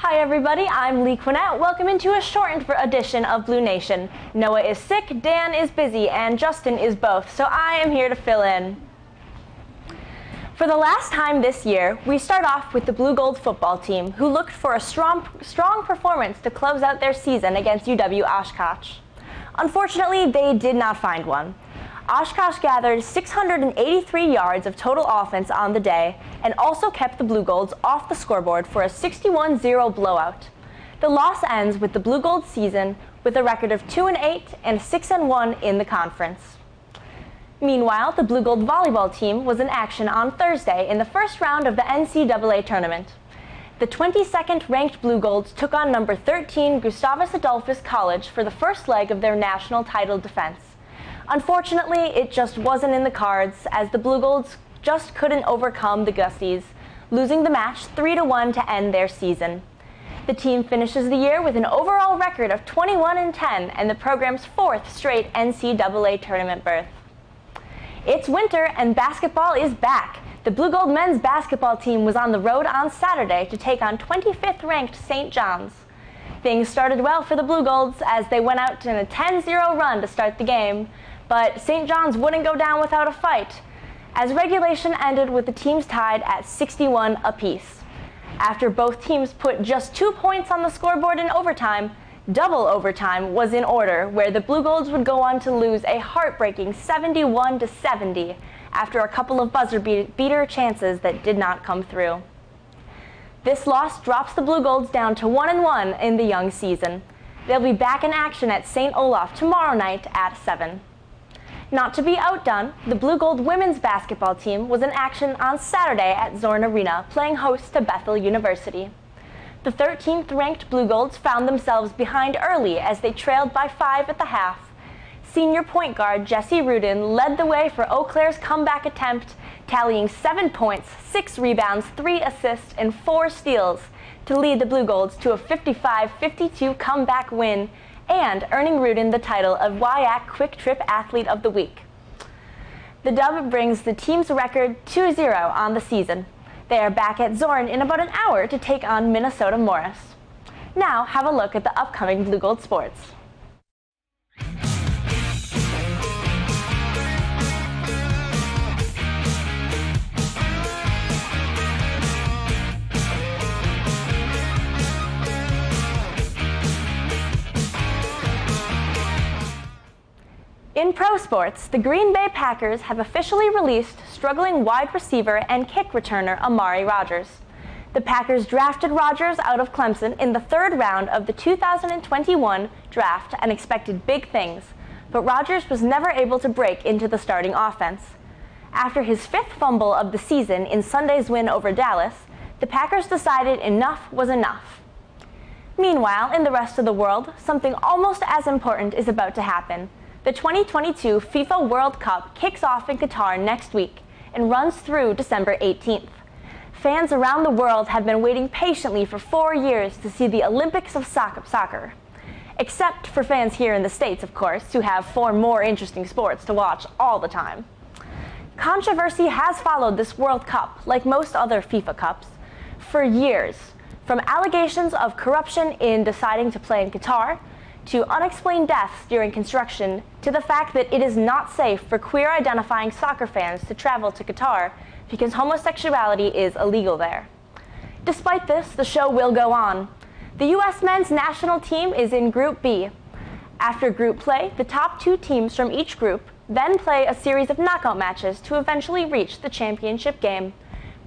Hi everybody, I'm Quinette. Welcome into a shortened edition of Blunation. Noah is sick, Dan is busy, and Justin is both, so I am here to fill in. For the last time this year, we start off with the Blue-Gold football team, who looked for a strong performance to close out their season against UW-Oshkosh. Unfortunately, they did not find one. Oshkosh gathered 683 yards of total offense on the day and also kept the Blue-Golds off the scoreboard for a 61-0 blowout. The loss ends with the Blue-Gold season with a record of 2-8 and 6-1 in the conference. Meanwhile, the Blue-Gold volleyball team was in action on Thursday in the first round of the NCAA tournament. The 22nd ranked Blue-Golds took on number 13 Gustavus Adolphus College for the first leg of their national title defense. Unfortunately, it just wasn't in the cards, as the Blue-Golds just couldn't overcome the Gussies, losing the match 3-1 to end their season. The team finishes the year with an overall record of 21-10 and the program's fourth straight NCAA tournament berth. It's winter and basketball is back. The Blue-Gold men's basketball team was on the road on Saturday to take on 25th ranked St. John's. Things started well for the Blue-Golds as they went out in a 10-0 run to start the game. But St. John's wouldn't go down without a fight, as regulation ended with the teams tied at 61 apiece. After both teams put just 2 points on the scoreboard in overtime, double overtime was in order, where the Blue-Golds would go on to lose a heartbreaking 71-70 after a couple of buzzer beater chances that did not come through. This loss drops the Blue-Golds down to 1-1 in the young season. They'll be back in action at St. Olaf tomorrow night at 7. Not to be outdone, the Blue-Gold women's basketball team was in action on Saturday at Zorn Arena, playing host to Bethel University. The 13th ranked Blue-Golds found themselves behind early as they trailed by 5 at the half. Senior point guard Jessie Rudin led the way for Eau Claire's comeback attempt, tallying 7 points, 6 rebounds, 3 assists, and 4 steals to lead the Blue-Golds to a 55-52 comeback win, and earning Rudin the title of WIAC Quick Trip Athlete of the Week. The dub brings the team's record 2-0 on the season. They are back at Zorn in about an hour to take on Minnesota Morris. Now have a look at the upcoming Blue-Gold sports. In pro sports, the Green Bay Packers have officially released struggling wide receiver and kick returner Amari Rodgers. The Packers drafted Rodgers out of Clemson in the 3rd round of the 2021 draft and expected big things, but Rodgers was never able to break into the starting offense. After his 5th fumble of the season in Sunday's win over Dallas, the Packers decided enough was enough. Meanwhile, in the rest of the world, something almost as important is about to happen. The 2022 FIFA World Cup kicks off in Qatar next week and runs through December 18th. Fans around the world have been waiting patiently for 4 years to see the Olympics of soccer. Except for fans here in the States, of course, who have 4 more interesting sports to watch all the time. Controversy has followed this World Cup, like most other FIFA Cups, for years. From allegations of corruption in deciding to play in Qatar, to unexplained deaths during construction, to the fact that it is not safe for queer-identifying soccer fans to travel to Qatar because homosexuality is illegal there. Despite this, the show will go on. The U.S. men's national team is in Group B. After group play, the top 2 teams from each group then play a series of knockout matches to eventually reach the championship game.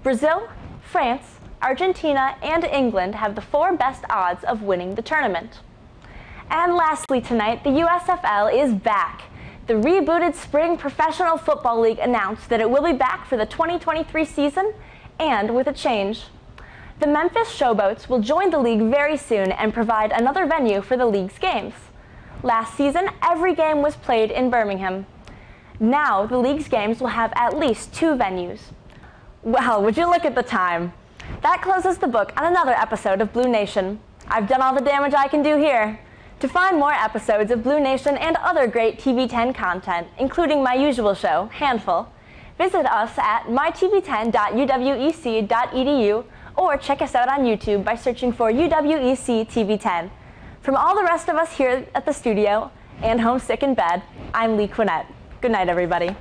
Brazil, France, Argentina, and England have the 4 best odds of winning the tournament. And lastly tonight, the USFL is back. The rebooted Spring Professional Football League announced that it will be back for the 2023 season, and with a change. The Memphis Showboats will join the league very soon and provide another venue for the league's games. Last season, every game was played in Birmingham. Now, the league's games will have at least 2 venues. Well, would you look at the time? That closes the book on another episode of Blunation. I've done all the damage I can do here. To find more episodes of Blunation and other great TV10 content, including my usual show, Handful, visit us at mytv10.uwec.edu or check us out on YouTube by searching for UW-EC TV10. From all the rest of us here at the studio and homesick in bed, I'm Quinette. Good night, everybody.